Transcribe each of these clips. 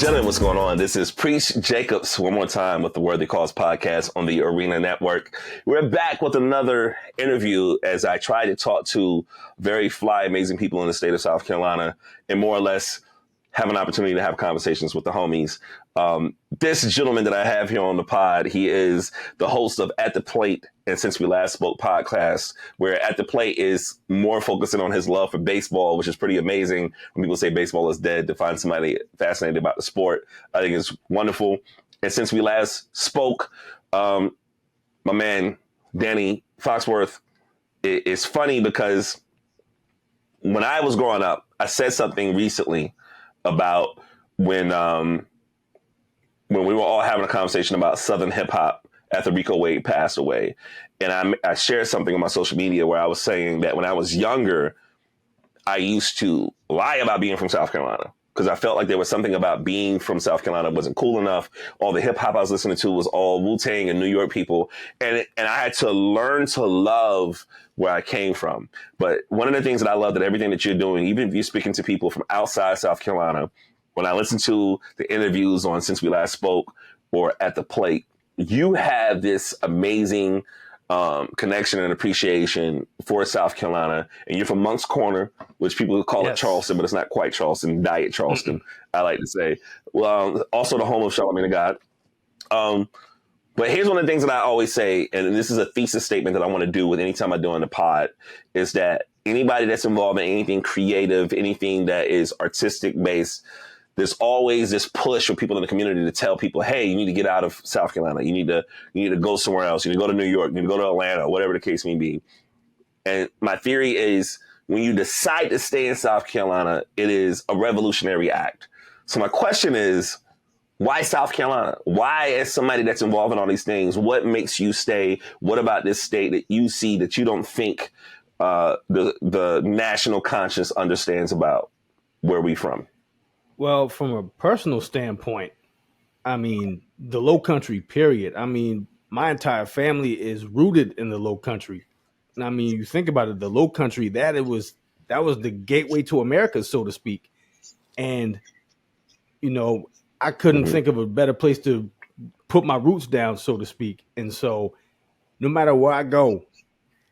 and gentlemen, what's going on? This is Preach Jacobs one more time with the Worthy Cause podcast on the Arena Network. We're back with another interview as I try to talk to very fly, amazing people in the state of South Carolina and more or less have an opportunity to have conversations with the homies. This gentleman that I have here on the pod, he is the host of At the Plate and Since We Last Spoke podcast, where At the Plate is more focusing on his love for baseball, which is pretty amazing. When people say baseball is dead, to find somebody fascinated about the sport, I think it's wonderful. And Since We Last Spoke, my man, Danny Foxworth, it's funny because when I was growing up, I said something recently about when we were all having a conversation about Southern hip hop after Rico Wade passed away. And I shared something on my social media where I was saying that when I was younger, I used to lie about being from South Carolina because I felt like there was something about being from South Carolina wasn't cool enough. All the hip hop I was listening to was all Wu-Tang and New York people. And I had to learn to love where I came from. But one of the things that I love that everything that you're doing, even if you're speaking to people from outside South Carolina, when I listen to the interviews on Since We Last Spoke or At the Plate, you have this amazing connection and appreciation for South Carolina. And you're from Moncks Corner, which people call it Charleston, but it's not quite Charleston, Diet Charleston, I like to say. Well, also the home of Charlamagne the God. But here's one of the things that I always say, and this is a thesis statement that I want to do with anytime I do on the pod, is that anybody that's involved in anything creative, anything that is artistic based, there's always this push for people in the community to tell people, hey, you need to get out of South Carolina. You need to go somewhere else. You need to go to New York. You need to go to Atlanta, whatever the case may be. And my theory is when you decide to stay in South Carolina, it is a revolutionary act. So my question is, why South Carolina? Why, as somebody that's involved in all these things, what makes you stay? What about this state that you see that you don't think the national conscience understands about where we from? Well, from a personal standpoint, I mean, the Low Country, period. I mean, my entire family is rooted in the Low Country. And I mean, you think about it, the Low Country, that was the gateway to America, so to speak. And, you know, I couldn't think of a better place to put my roots down, so to speak. And so no matter where I go,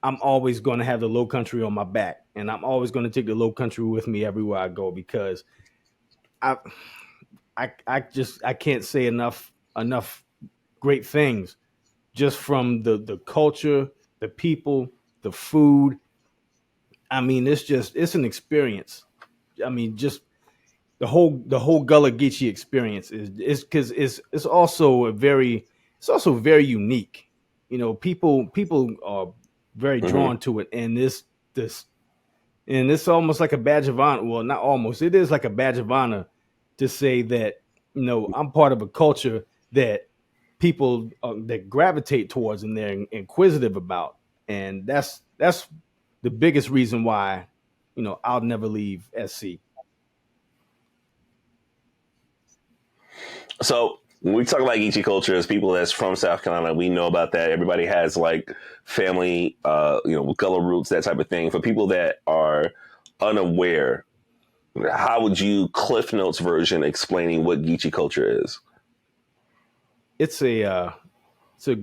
I'm always going to have the Low Country on my back. And I'm always going to take the Low Country with me everywhere I go because I can't say enough great things just from the culture, the people, the food. I mean, it's an experience. I mean, just the whole Gullah Geechee experience is because it's also very unique. You know, people are very drawn to it, and it's almost like a badge of honor. Well, not almost. It is like a badge of honor to say that, you know, I'm part of a culture that people that gravitate towards and they're inquisitive about. And that's the biggest reason why, you know, I'll never leave SC. So when we talk about Geechee culture, as people that's from South Carolina, we know about that. Everybody has like family, Gullah roots, that type of thing. For people that are unaware, how would you Cliff Notes version explaining what Geechee culture is? It's a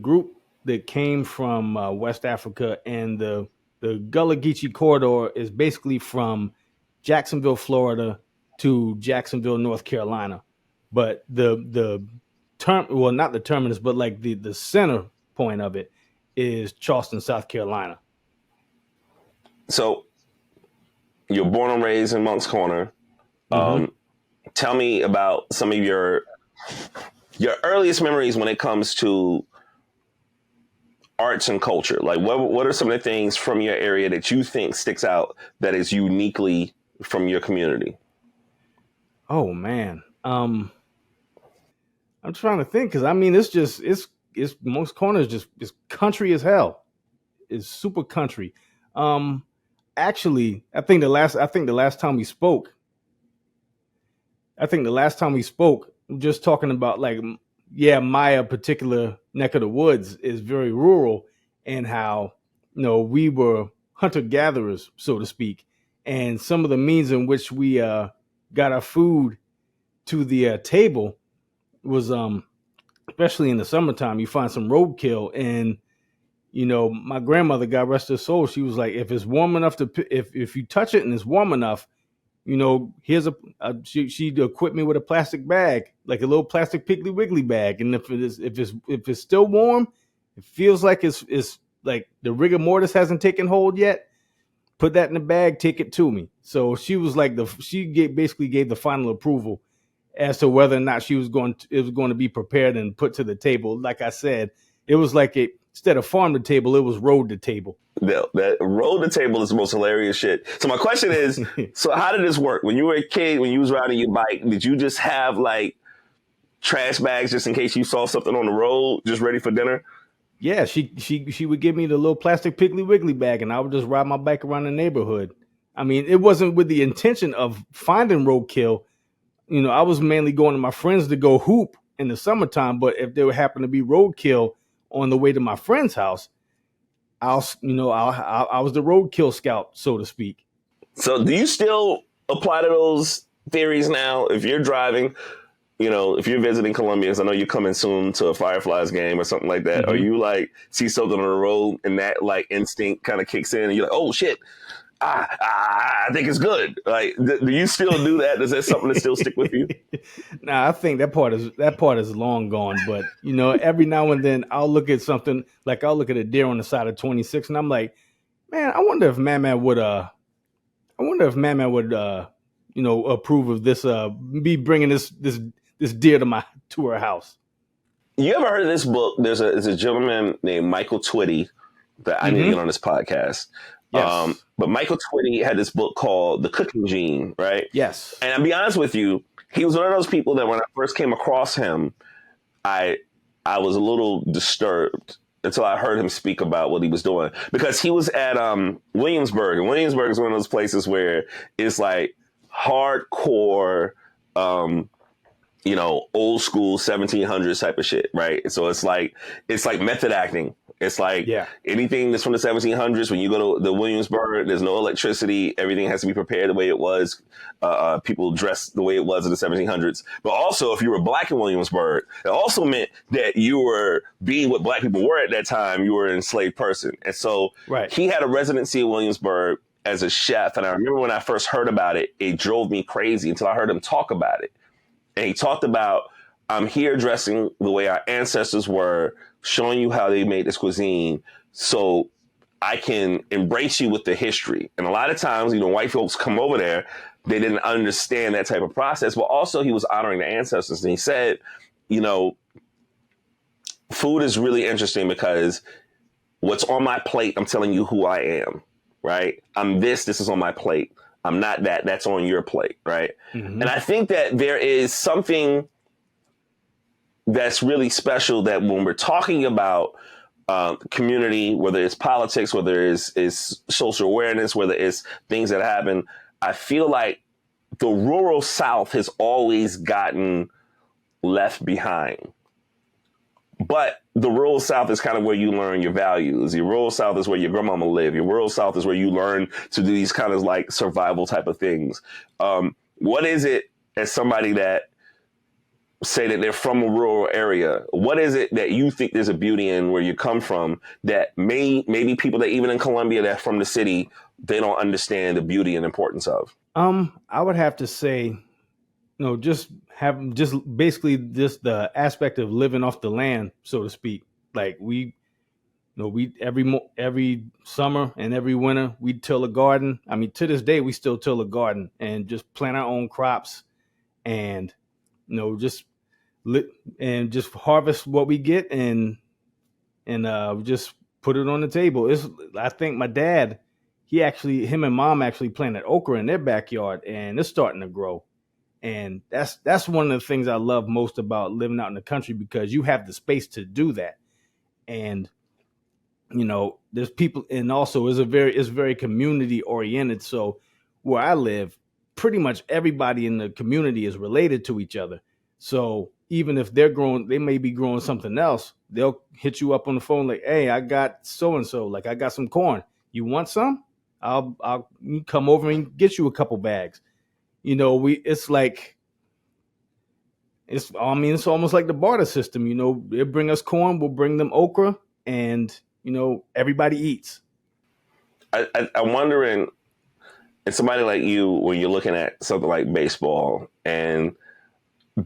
group that came from West Africa, and the Gullah Geechee corridor is basically from Jacksonville, Florida to Jacksonville, North Carolina. But the term, well, not the terminus, but like the center point of it is Charleston, South Carolina. So you're born and raised in Moncks Corner. Tell me about some of your earliest memories when it comes to arts and culture. Like, what are some of the things from your area that you think sticks out that is uniquely from your community? Oh man, I'm trying to think because I mean it's Moncks Corner is just country as hell. It's super country. Actually, I think the last time we spoke, just talking about like, yeah, my particular neck of the woods is very rural, and how, you know, we were hunter gatherers, so to speak, and some of the means in which we got our food to the table was especially in the summertime, you find some roadkill. And my grandmother, God rest her soul, she was like, if it's warm enough if you touch it and it's warm enough, here's she'd equip me with a plastic bag, like a little plastic Piggly Wiggly bag. And if it's still warm, it feels like it's like the rigor mortis hasn't taken hold yet, put that in the bag, take it to me. So she was like basically gave the final approval as to whether or not it was going to be prepared and put to the table. Like I said, it was like instead of farm to table, it was road to table. That road to table is the most hilarious shit. So my question is, so how did this work? When you were a kid, when you was riding your bike, did you just have like trash bags just in case you saw something on the road, just ready for dinner? Yeah, she would give me the little plastic Piggly Wiggly bag, and I would just ride my bike around the neighborhood. I mean, it wasn't with the intention of finding roadkill. I was mainly going to my friends to go hoop in the summertime, but if there would happen to be roadkill on the way to my friend's house, I was the roadkill scout, so to speak. So do you still apply to those theories now? If you're driving, if you're visiting Columbia, because I know you're coming soon to a Fireflies game or something like that, or you like see something on the road and that like instinct kind of kicks in and you're like, oh shit, I think it's good. Like, do you still do that? Is that something that still stick with you? Nah, I think that part is long gone. But every now and then I'll look at something, like I'll look at a deer on the side of 26, and I'm like, man, I wonder if Mama would approve of this me bringing this deer to her house. You ever heard of this book? There's a gentleman named Michael Twitty that I need to get on this podcast. Yes. But Michael Twitty had this book called The Cooking Gene, right? Yes. And I'll be honest with you, he was one of those people that when I first came across him, I was a little disturbed until I heard him speak about what he was doing. Because he was at Williamsburg. And Williamsburg is one of those places where it's like hardcore, old school 1700s type of shit, right? So it's like method acting. It's like anything that's from the 1700s. When you go to the Williamsburg, there's no electricity. Everything has to be prepared the way it was. People dress the way it was in the 1700s. But also, if you were black in Williamsburg, it also meant that you were being what black people were at that time. You were an enslaved person. And so he had a residency in Williamsburg as a chef. And I remember when I first heard about it, it drove me crazy until I heard him talk about it. And he talked about, I'm here dressing the way our ancestors were, showing you how they made this cuisine so I can embrace you with the history. And a lot of times, white folks come over there, they didn't understand that type of process, but also he was honoring the ancestors. And he said, food is really interesting because what's on my plate, I'm telling you who I am, right? I'm this is on my plate. I'm not that, that's on your plate, right? Mm-hmm. And I think that there is something that's really special that when we're talking about community, whether it's politics, whether it's social awareness, whether it's things that happen, I feel like the rural South has always gotten left behind. But the rural South is kind of where you learn your values. Your rural South is where your grandmama lived. Your rural South is where you learn to do these kind of like survival type of things. What is it, as somebody that say that they're from a rural area, what is it that you think there's a beauty in where you come from that maybe people that even in Columbia that are from the city, they don't understand the beauty and importance of? I would have to say, just basically the aspect of living off the land, so to speak. Like we every summer and every winter we'd till a garden. I mean, to this day we still till a garden and just plant our own crops and just harvest what we get and just put it on the table. I think my dad, him and mom actually planted okra in their backyard, and it's starting to grow. And that's one of the things I love most about living out in the country, because you have the space to do that. And there's people, and also it's very community oriented. So where I live, pretty much everybody in the community is related to each other. So even if they may be growing something else, they'll hit you up on the phone like, hey, I got so-and-so, like I got some corn. You want some? I'll come over and get you a couple bags. It's like It's almost like the barter system. They bring us corn, we'll bring them okra, and everybody eats. I'm wondering, and somebody like you, when you're looking at something like baseball, and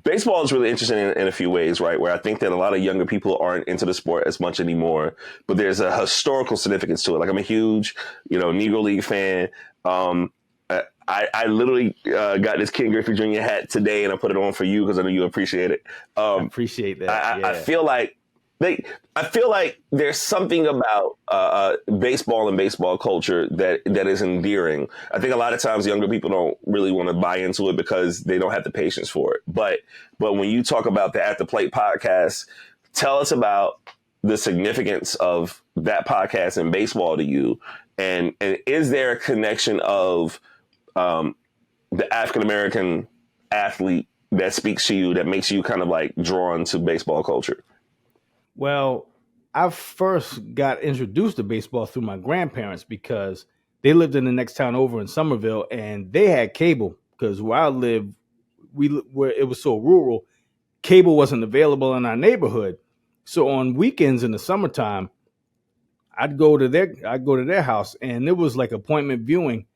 baseball is really interesting in a few ways, right? Where I think that a lot of younger people aren't into the sport as much anymore, but there's a historical significance to it. Like I'm a huge, Negro League fan. I literally got this Ken Griffey Jr. hat today, and I put it on for you because I know you appreciate it. I appreciate that. I feel like I feel like there's something about baseball and baseball culture that is endearing. I think a lot of times younger people don't really want to buy into it because they don't have the patience for it. But when you talk about the At the Plate podcast, tell us about the significance of that podcast in baseball to you, and is there a connection of the African American athlete that speaks to you that makes you kind of like drawn to baseball culture? Well, I first got introduced to baseball through my grandparents because they lived in the next town over in Somerville, and they had cable because where I lived, where it was so rural, cable wasn't available in our neighborhood. So on weekends in the summertime, I'd go to their house, and it was like appointment viewing.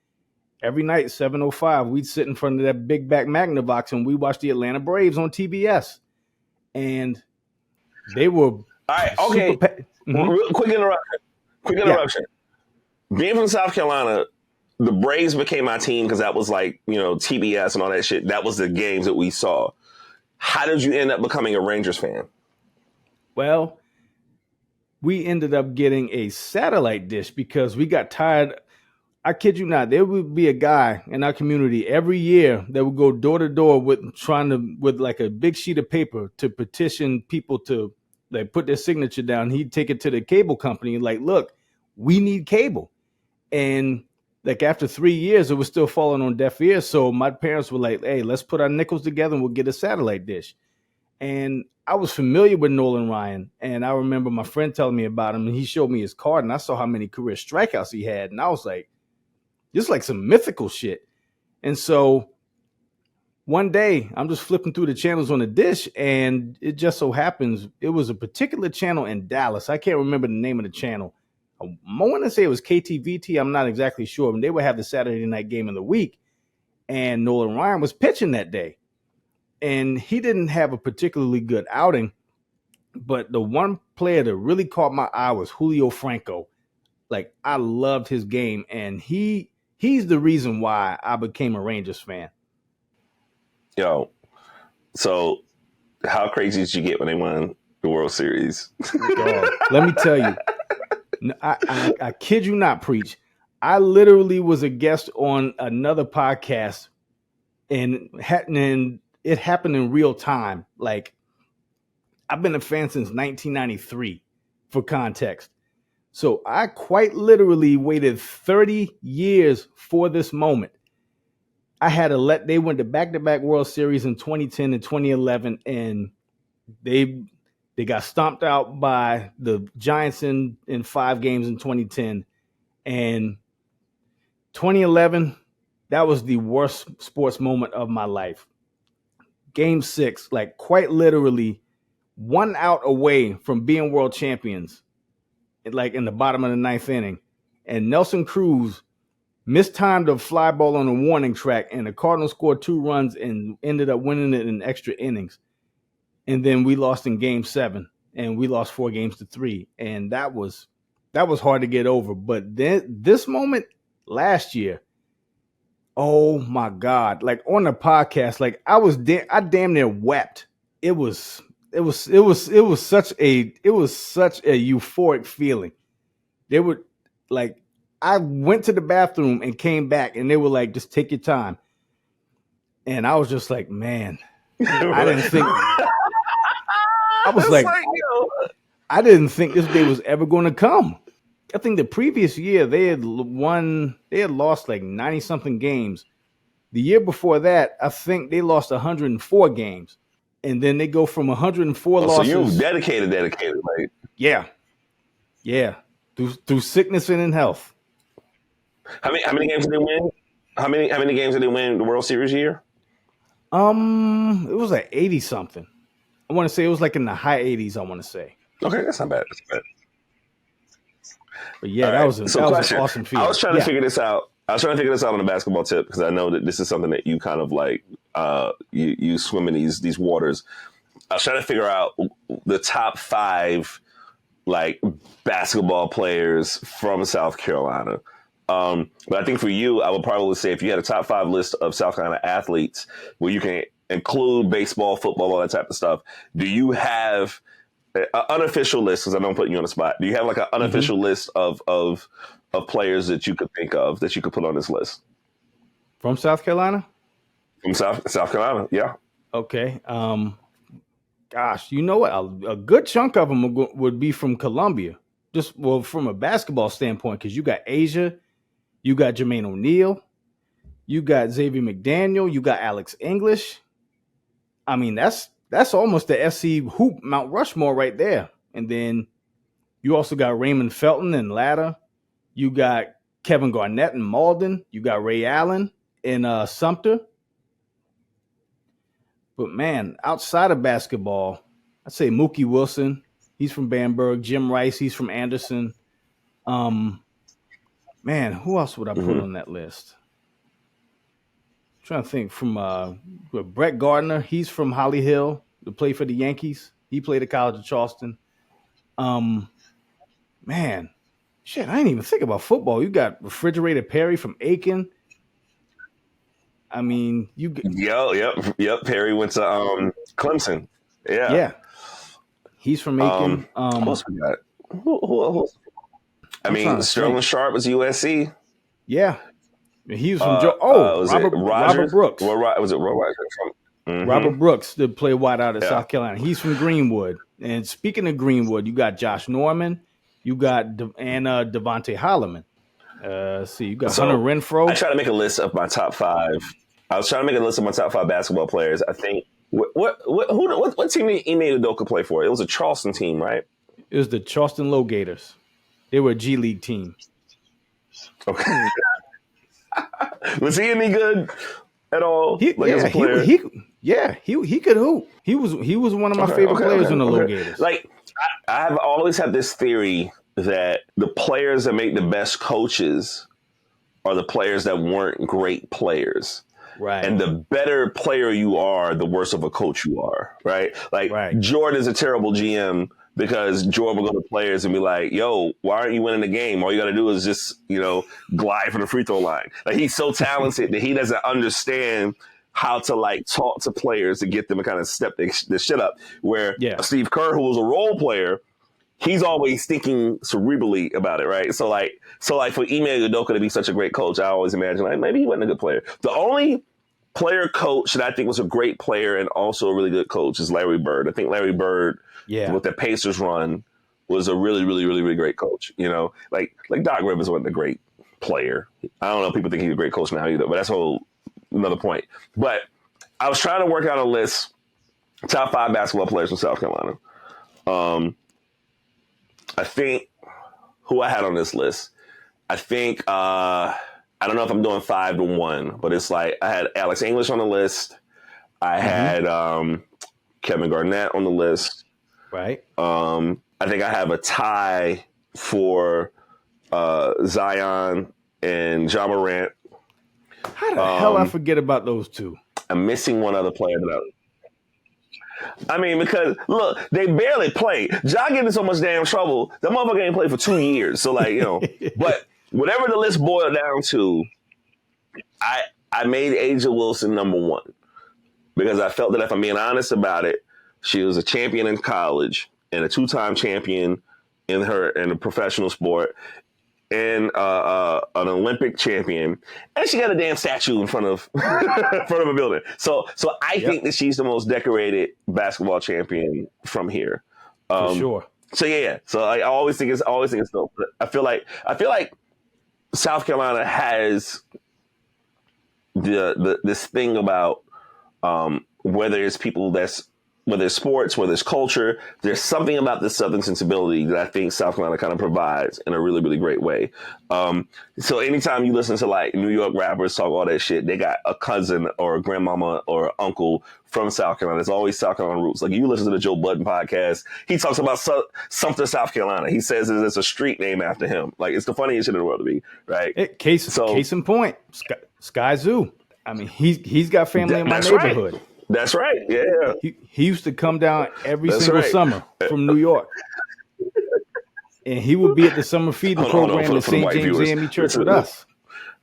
Every night, 7:05, we'd sit in front of that big back Magnavox and we watched the Atlanta Braves on TBS. And they were all right. Okay. Quick interruption. Yeah. Being from South Carolina, the Braves became my team because that was like, TBS and all that shit. That was the games that we saw. How did you end up becoming a Rangers fan? Well, we ended up getting a satellite dish because we got tired. I kid you not, there would be a guy in our community every year that would go door to door with like a big sheet of paper to petition people to like put their signature down. He'd take it to the cable company and like, look, we need cable. And like after 3 years, it was still falling on deaf ears. So my parents were like, hey, let's put our nickels together and we'll get a satellite dish. And I was familiar with Nolan Ryan. And I remember my friend telling me about him, and he showed me his card, and I saw how many career strikeouts he had. And I was like, this is like some mythical shit. And so one day I'm just flipping through the channels on the dish, and it just so happens it was a particular channel in Dallas. I can't remember the name of the channel. I want to say it was KTVT. I'm not exactly sure. And they would have the Saturday night game of the week, and Nolan Ryan was pitching that day. And he didn't have a particularly good outing, but the one player that really caught my eye was Julio Franco. Like, I loved his game, and he's the reason why I became a Rangers fan. Yo, so how crazy did you get when they won the World Series? Dog, let me tell you, I kid you not, Preach. I literally was a guest on another podcast, and it happened in real time. Like, I've been a fan since 1993, for context. So I quite literally waited 30 years for this moment. I had they went to back-to-back World Series in 2010 and 2011, and they got stomped out by the Giants in 5 games in 2010. And 2011, that was the worst sports moment of my life. Game 6, like quite literally 1 out away from being world champions, like in the bottom of the 9th inning. And Nelson Cruz mistimed a fly ball on a warning track, and the Cardinals scored 2 runs and ended up winning it in extra innings. And then we lost in game 7, and we lost 4-3. And that was hard to get over. But then this moment last year, oh my God, like on the podcast, like I damn near wept. It was such a euphoric feeling. They were like, I went to the bathroom and came back, and they were like, just take your time. And I was just like, man, I didn't think. I was like, I didn't think this day was ever going to come. I think the previous year they had lost like 90-something games. The year before that, I think they lost 104 games. And then they go from 104 losses. So you're dedicated, like. Yeah. Through sickness and in health. How many games did they win? How many games did they win the World Series year? It was like 80 something. I want to say it was like in the high 80s. I want to say. Okay, that's not bad. That's bad. But yeah, All right. So, that was an question. awesome I feeling. was trying to figure this out. I was trying to figure this out on a basketball tip because I know that this is something that you kind of like. You swim in these waters. I was trying to figure out the top 5 like basketball players from South Carolina. But I think for you, I would probably say if you had a top 5 list of South Carolina athletes where you can include baseball, football, all that type of stuff, do you have an unofficial list? Because I don't put you on the spot. Do you have like an unofficial list of players that you could think of that you could put on this list From South Carolina? from South Carolina? Yeah. Okay. Gosh, you know what? A good chunk of them would be from Columbia. Just from a basketball standpoint, because you got Asia, you got Jermaine O'Neal, you got Xavier McDaniel, you got Alex English. I mean, that's almost the SC hoop Mount Rushmore right there. And then you also got Raymond Felton and Latta. You got Kevin Garnett and Malden. You got Ray Allen and Sumter. But man, outside of basketball, I'd say Mookie Wilson. He's from Bamberg. Jim Rice. He's from Anderson. Man, who else would I put on that list? I'm trying to think from Brett Gardner. He's from Holly Hill to play for the Yankees. He played at College of Charleston. Man, shit, I didn't even think about football. You got Refrigerator Perry from Aiken. I mean, Yep. Perry went to Clemson. Yeah. He's from Aiken. What else we got? Who I mean, Sterling Sharp was USC. Yeah. He was from Robert Brooks. Was it Robert? Robert Brooks to play wide out at South Carolina. He's from Greenwood. And speaking of Greenwood, you got Josh Norman. You got Devontae Holloman. You got Hunter Renfro. I try to make a list of my top 5. I was trying to make a list of my top 5 basketball players. I think what team did Ime Udoka play for? It was a Charleston team, right? It was the Charleston Low Gators. They were a G-League team. Okay. Was he any good at all? He could hoop. He was one of my favorite players in the Low Gators. Like I've always had this theory that the players that make the best coaches are the players that weren't great players. Right. And the better player you are, the worse of a coach you are. Right. Like Jordan is a terrible GM because Jordan will go to players and be like, yo, why aren't you winning the game? All you got to do is just, glide from the free throw line. Like he's so talented that he doesn't understand how to like talk to players to get them to kind of step the shit up. Where Steve Kerr, who was a role player, he's always thinking cerebrally about it, right? So like for Ime Udoka to be such a great coach, I always imagine like maybe he wasn't a good player. The only player coach that I think was a great player and also a really good coach is Larry Bird. I think Larry Bird, with the Pacers run, was a really, really, really, really great coach. Like Doc Rivers wasn't a great player. I don't know if people think he's a great coach now either, but that's another point. But I was trying to work out a list, top 5 basketball players from South Carolina. I think who I had on this list. I think I don't know if I'm doing 5 to 1, but it's like I had Alex English on the list. I had Kevin Garnett on the list. Right. I think I have a tie for Zion and Ja Morant. How the hell I forget about those two? I'm missing one other player because look, they barely play. Ja getting in so much damn trouble. That motherfucker ain't played for 2 years. So but whatever the list boiled down to, I made Asia Wilson number 1 because I felt that if I'm being honest about it, she was a champion in college and a 2-time champion in a professional sport and an Olympic champion, and she got a damn statue in front of a building. So I think that she's the most decorated basketball champion from here. For sure. So yeah. So I always think it's dope. But I feel like South Carolina has this thing about whether it's people that's whether it's sports, whether it's culture, there's something about this Southern sensibility that I think South Carolina kind of provides in a really, really great way. So anytime you listen to like New York rappers talk all that shit, they got a cousin or a grandmama or uncle from South Carolina. It's always South Carolina roots. Like you listen to the Joe Budden podcast, he talks about Sumter, South Carolina. He says it's a street name after him. Like it's the funniest shit in the world to me, right? Case in point, Sky Zoo. I mean, he's got family in my neighborhood. Right. That's right. Yeah. He used to come down every single summer from New York. And he would be at the summer feeding program at St. James AME Church with us.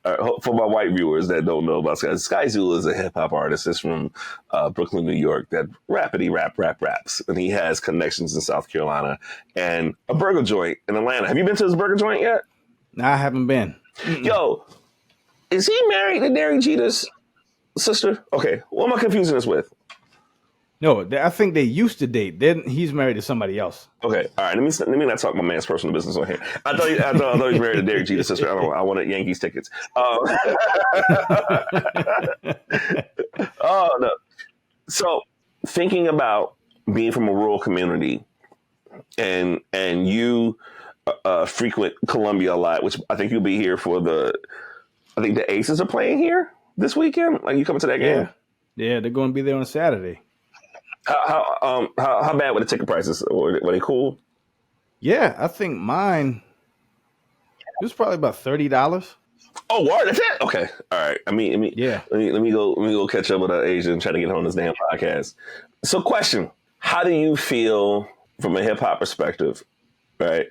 For my white viewers that don't know about Sky Zoo is a hip hop artist. It's from Brooklyn, New York that raps. And he has connections in South Carolina and a burger joint in Atlanta. Have you been to his burger joint yet? No, I haven't been. Yo, is he married to Derek Jeter's sister? Okay, what am I confusing this with? No, I think they used to date. Then he's married to somebody else. Okay, all right. Let me not talk my man's personal business on here. I thought he was married to Derek Jeter's sister. I don't know. I wanted Yankees tickets. Oh no. So thinking about being from a rural community, and you frequent Columbia a lot, which I think you'll be here for I think the Aces are playing here this weekend. Like you coming to that game? Yeah, they're going to be there on Saturday. How bad were the ticket prices? Were they cool? Yeah, I think mine it was probably about $30. Oh, what? That's it? Okay, all right. Yeah. Let me go catch up with Asia and try to get on this damn podcast. So, question: how do you feel from a hip hop perspective? Right.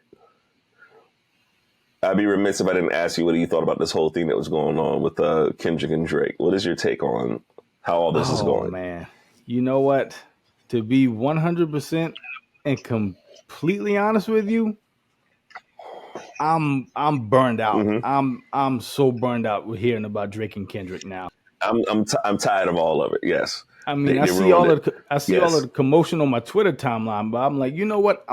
I'd be remiss if I didn't ask you what you thought about this whole thing that was going on with Kendrick and Drake. What is your take on how all this is going? Oh man, you know what? To be 100% and completely honest with you, I'm burned out. Mm-hmm. I'm so burned out with hearing about Drake and Kendrick now. I'm tired of all of it. Yes. I mean, I see all of the commotion on my Twitter timeline, but I'm like, you know what?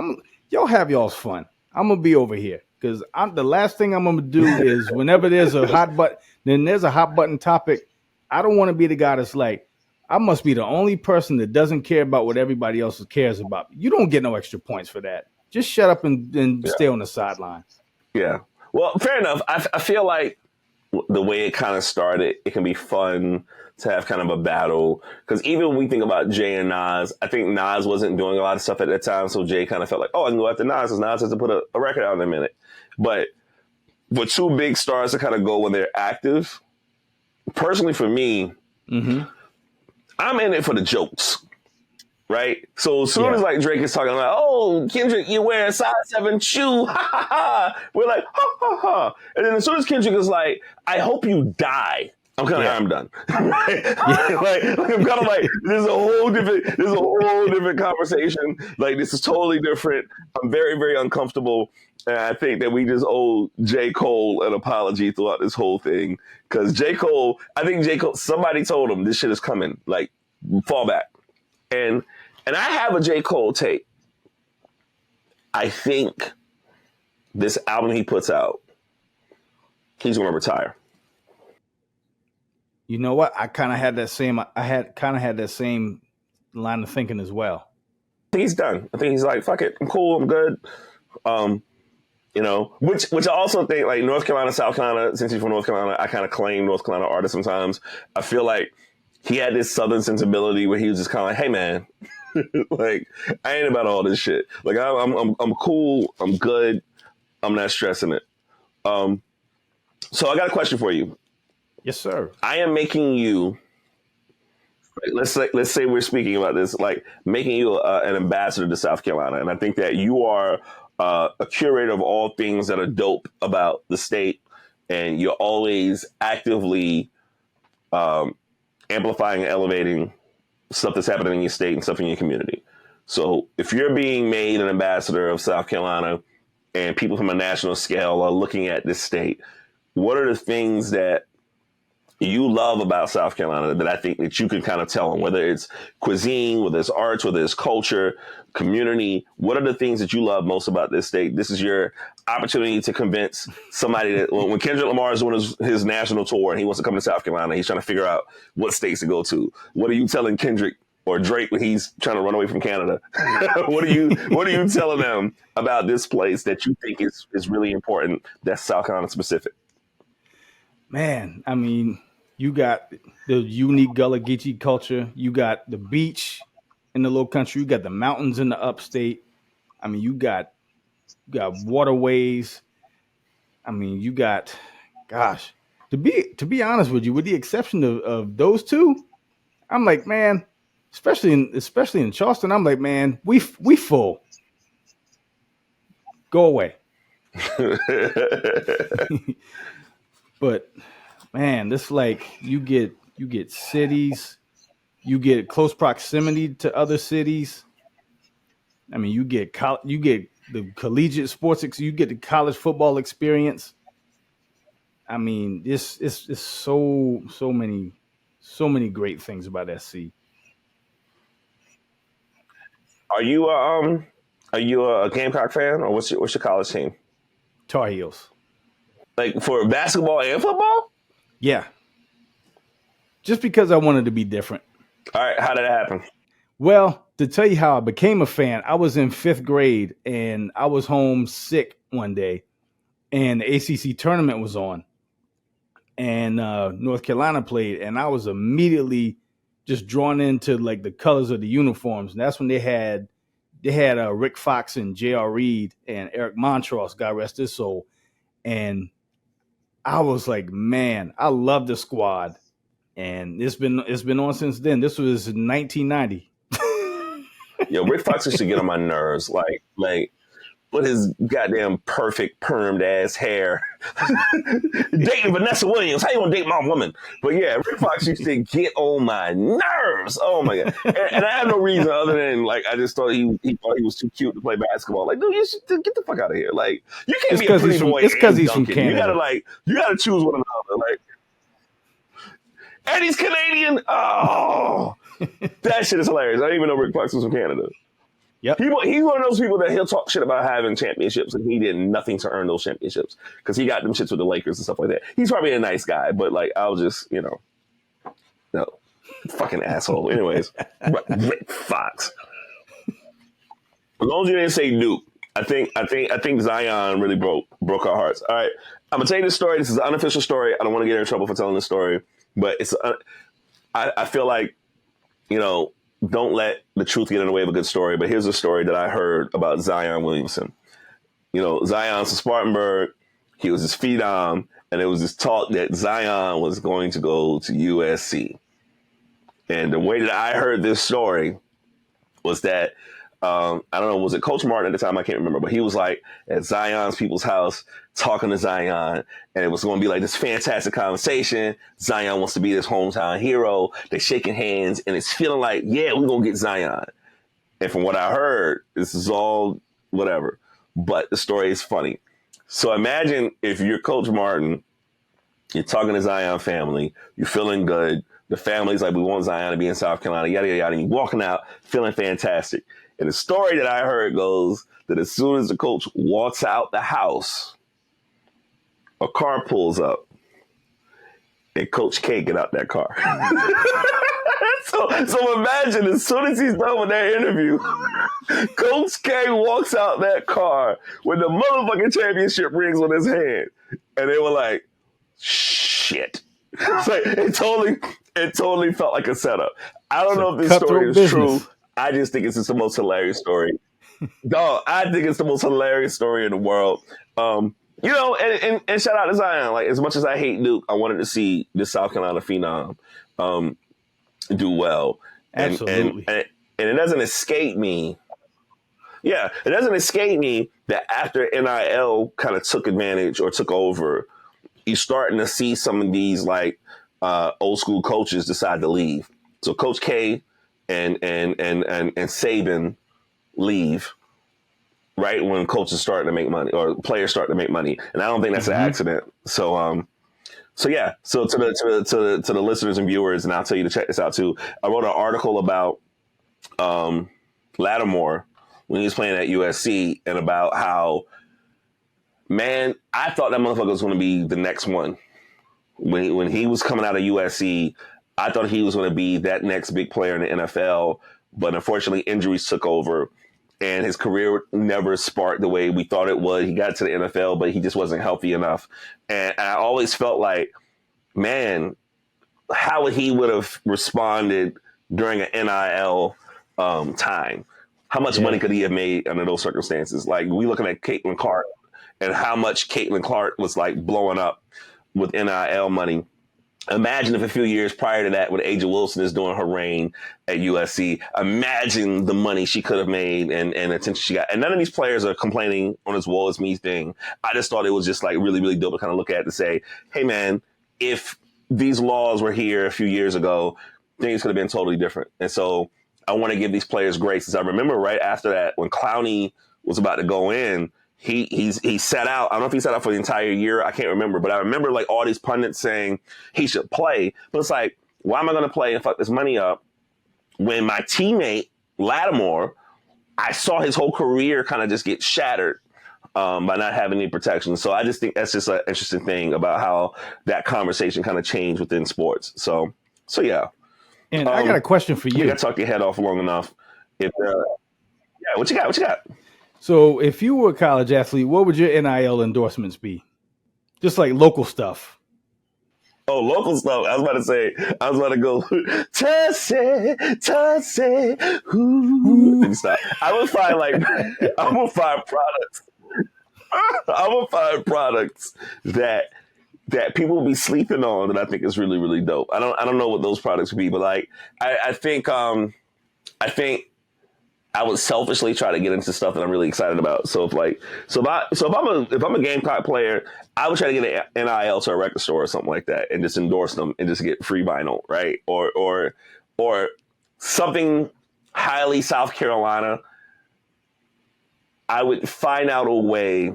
Y'all have y'all's fun. I'm gonna be over here because the last thing I'm gonna do is whenever there's a hot button topic, I don't want to be the guy that's like, I must be the only person that doesn't care about what everybody else cares about. You don't get no extra points for that. Just shut up and stay on the sideline. Yeah. Well, fair enough. I feel like the way it kind of started, it can be fun to have kind of a battle. Because even when we think about Jay and Nas, I think Nas wasn't doing a lot of stuff at that time. So Jay kind of felt like, oh, I can go after Nas because Nas has to put a record out in a minute. But for two big stars to kind of go when they're active, personally for me, I'm in it for the jokes, right? So as soon as like Drake is talking like, oh, Kendrick, you wear a size 7 shoe, ha ha ha. We're like, ha ha ha. And then as soon as Kendrick is like, I hope you die, I'm kind of I'm done. Right? like I'm kind of like, this is a whole different conversation. Like this is totally different. I'm very, very uncomfortable. And I think that we just owe J. Cole an apology throughout this whole thing. Because J. Cole, somebody told him this shit is coming. Like, fall back. And I have a J. Cole take. I think this album he puts out, he's going to retire. You know what? I kind of had that same line of thinking as well. I think he's done. I think he's like, fuck it. I'm cool. I'm good. You know, which I also think like North Carolina, South Carolina, since he's from North Carolina, I kind of claim North Carolina artists sometimes. I feel like he had this Southern sensibility where he was just kind of like, hey, man, like, I ain't about all this shit. Like, I'm cool. I'm good. I'm not stressing it. So I got a question for you. Yes, sir. I am making you, let's say we're speaking about this, like making you an ambassador to South Carolina. And I think that you are a curator of all things that are dope about the state, and you're always actively amplifying and elevating stuff that's happening in your state and stuff in your community. So if you're being made an ambassador of South Carolina and people from a national scale are looking at this state, what are the things that you love about South Carolina that I think that you can kind of tell them, whether it's cuisine, whether it's arts, whether it's culture, community, what are the things that you love most about this state? This is your opportunity to convince somebody that when Kendrick Lamar is doing his national tour and he wants to come to South Carolina, he's trying to figure out what states to go to. What are you telling Kendrick or Drake when he's trying to run away from Canada? What are you telling them about this place that you think is really important that's South Carolina specific? Man, I mean, you got the unique Gullah Geechee culture. You got the beach in the Low Country. You got the mountains in the upstate. I mean, you got waterways. I mean, you got, gosh, to be honest with you, with the exception of those two, I'm like, man, especially in Charleston, I'm like, man, we full. Go away. But man, this like you get cities, you get close proximity to other cities. I mean, you get the collegiate sports, you get the college football experience. I mean, this is so many great things about SC. Are you a Gamecock fan, or what's your college team? Tar Heels. Like for basketball and football? Yeah. Just because I wanted to be different. All right, how did that happen? Well, to tell you how I became a fan, I was in 5th grade and I was home sick one day, and the ACC tournament was on, and North Carolina played, and I was immediately just drawn into like the colors of the uniforms, and that's when they had Rick Fox and J.R. Reed and Eric Montross, God rest his soul, and I was like, man, I love the squad, and it's been on since then. This was 1990. Yo, Rick Fox used to get on my nerves, like with his goddamn perfect permed ass hair, dating Vanessa Williams. How you gonna date my woman? But yeah, Rick Fox used to get on my nerves. Oh my god! And I have no reason other than like I just thought he thought he was too cute to play basketball. Like, dude, you should get the fuck out of here. Like, you can't be a pretty boy. It's because he's from Canada. You gotta choose one another. Like, and he's Canadian. Oh, that shit is hilarious. I didn't even know Rick Fox was from Canada. Yep. He's one of those people that he'll talk shit about having championships, and he did nothing to earn those championships because he got them shits with the Lakers and stuff like that. He's probably a nice guy, but like I'll just, no, fucking asshole. Anyways, Rick Fox. As long as you didn't say Duke, I think Zion really broke our hearts. All right, I'm gonna tell you this story. This is an unofficial story. I don't want to get in trouble for telling this story, but I feel like, don't let the truth get in the way of a good story. But here's a story that I heard about Zion Williamson. Zion's from Spartanburg. He was his phenom, and there was this talk that Zion was going to go to USC. And the way that I heard this story was that, I don't know, was it Coach Martin at the time? I can't remember, but he was like at Zion's people's house talking to Zion, and it was going to be like this fantastic conversation. Zion wants to be this hometown hero. They're shaking hands, and it's feeling like, yeah, we're going to get Zion. And from what I heard, this is all whatever, but the story is funny. So imagine if you're Coach Martin, you're talking to Zion family, you're feeling good. The family's like, we want Zion to be in South Carolina, yada, yada, yada. And you're walking out feeling fantastic. And the story that I heard goes that as soon as the coach walks out the house, a car pulls up, and Coach K get out that car. So imagine, as soon as he's done with that interview, Coach K walks out that car with the motherfucking championship rings on his hand. And they were like, shit. It's like, it totally felt like a setup. I don't know if this story is true. I just think it's just the most hilarious story. Dog, I think it's the most hilarious story in the world. And shout out to Zion. Like, as much as I hate Duke, I wanted to see this South Carolina phenom do well. Absolutely. And it doesn't escape me. Yeah, it doesn't escape me that after NIL kind of took advantage or took over, you're starting to see some of these like old school coaches decide to leave. So Coach K and Saban leave right when coaches starting to make money or players starting to make money, and I don't think that's an accident. So yeah. So to the listeners and viewers, and I'll tell you to check this out too. I wrote an article about Lattimore when he was playing at USC, and about how, man, I thought that motherfucker was going to be the next one. When he was coming out of USC, I thought he was going to be that next big player in the NFL, but unfortunately injuries took over and his career never sparked the way we thought it would. He got to the NFL, but he just wasn't healthy enough. And I always felt like, man, how he would have responded during an NIL time. How much money could he have made under those circumstances? Like, we looking at Caitlin Clark and how much Caitlin Clark was like blowing up with NIL money. Imagine if a few years prior to that, when Aja Wilson is doing her reign at USC, imagine the money she could have made and attention she got. And none of these players are complaining on this woe is me thing. I just thought it was just like really, really dope to kind of look at to say, hey, man, if these laws were here a few years ago, things could have been totally different. And so I want to give these players grace. As I remember right after that, when Clowney was about to go in, he sat out. I don't know if he sat out for the entire year. I can't remember. But I remember like all these pundits saying he should play. But it's like, why am I going to play and fuck this money up when my teammate, Lattimore, I saw his whole career kind of just get shattered by not having any protection. So I just think that's just an interesting thing about how that conversation kind of changed within sports. So yeah. And I got a question for you. I think I talked your head off long enough. If what you got? What you got? So if you were a college athlete, what would your NIL endorsements be? Just like local stuff. Oh, local stuff. I was about to go, Tussie, ooh. Let me stop. I would find products. I would find products that people will be sleeping on that I think is really, really dope. I don't know what those products would be, but like I think I would selfishly try to get into stuff that I'm really excited about. So if I'm a Gamecock player, I would try to get an NIL to a record store or something like that and just endorse them and just get free vinyl, right? Or something highly South Carolina. I would find out a way.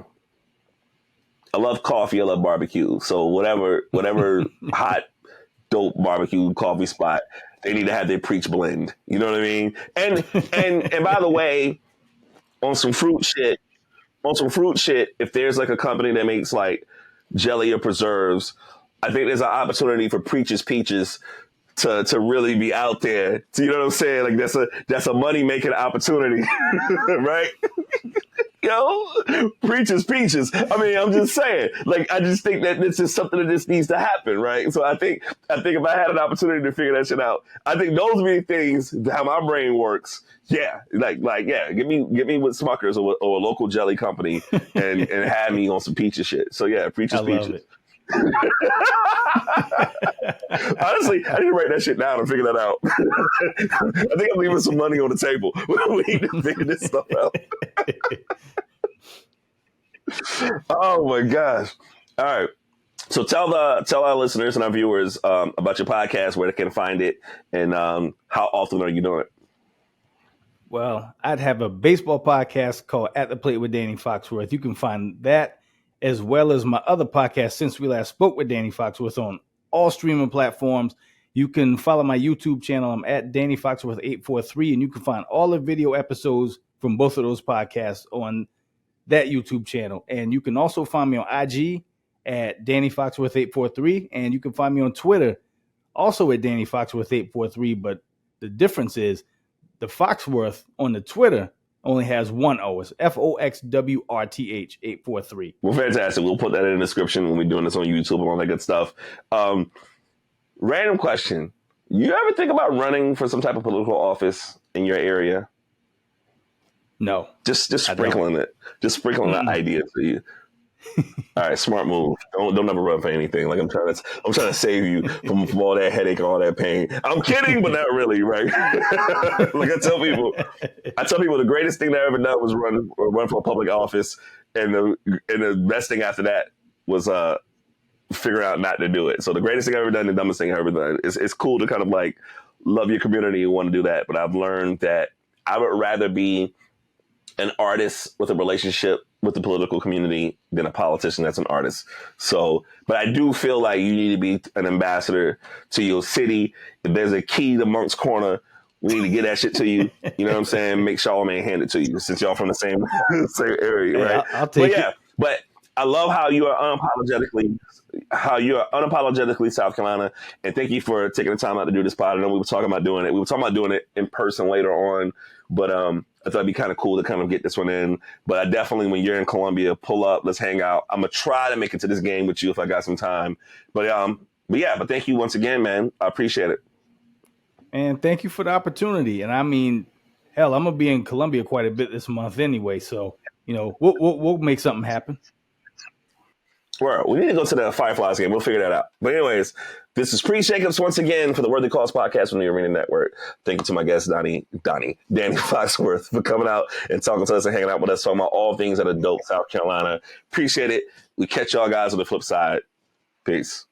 I love coffee. I love barbecue. So whatever hot, dope barbecue coffee spot, they need to have their preach blend. You know what I mean? And by the way, on some fruit shit, if there's like a company that makes like jelly or preserves, I think there's an opportunity for Preach's Peaches to really be out there. So, you know what I'm saying? Like that's a money making opportunity, right? Yo, Preach's Peaches. I mean, I'm just saying. Like, I just think that this is something that just needs to happen, right? So I think if I had an opportunity to figure that shit out, I think those would be things how my brain works. Yeah, like yeah, get me with Smuckers or a local jelly company and have me on some peaches shit. So yeah, Preach's Peaches. Honestly, I need to write that shit down and figure that out. I think I'm leaving some money on the table. We need to figure this stuff out. Oh my gosh. All right. So tell our listeners and our viewers about your podcast, where they can find it, and how often are you doing it? Well, I'd have a baseball podcast called At the Plate with Danny Foxworth. You can find that as well as my other podcast, Since We Last Spoke with Danny Foxworth, on all streaming platforms. You can follow my YouTube channel. I'm at Danny Foxworth 843, and you can find all the video episodes from both of those podcasts on that YouTube channel. And you can also find me on IG at Danny Foxworth 843, and you can find me on Twitter also at Danny Foxworth 843. But the difference is the Foxworth on the Twitter only has one O. It's FOXWRTH 843. Well, fantastic. We'll put that in the description when we're doing this on YouTube and all that good stuff. Random question. You ever think about running for some type of political office in your area? No. Just sprinkling it. Just sprinkling the idea to you. All right, smart move. Don't ever run for anything. Like I'm trying to save you from all that headache and all that pain. I'm kidding, but not really, right? Like I tell people the greatest thing that I ever done was run for a public office, and the best thing after that was figure out not to do it. So the greatest thing I've ever done, the dumbest thing I've ever done. It's cool to kind of like love your community and want to do that, but I've learned that I would rather be an artist with a relationship with the political community than a politician that's an artist. So, but I do feel like you need to be an ambassador to your city. If there's a key to Monk's Corner, we need to get that shit to you. You know what I'm saying? Make Charlamagne hand it to you, since y'all from the same area, right? I'll take it. But I love how you are unapologetically. how you're unapologetically South Carolina, and thank you for taking the time out to do this pod. I know we were talking about doing it. We were talking about doing it in person later on, but I thought it'd be kind of cool to kind of get this one in. But I definitely, when you're in Columbia, pull up, let's hang out. I'm gonna try to make it to this game with you if I got some time. But yeah, but thank you once again, man. I appreciate it. And thank you for the opportunity. And I mean, hell, I'm gonna be in Columbia quite a bit this month anyway, so we'll make something happen. Well, we need to go to the Fireflies game. We'll figure that out. But anyways, this is Priest Jacobs once again for the Worthy Cause podcast from the Arena Network. Thank you to my guest, Danny Foxworth, for coming out and talking to us and hanging out with us, talking about all things that are dope South Carolina. Appreciate it. We catch y'all guys on the flip side. Peace.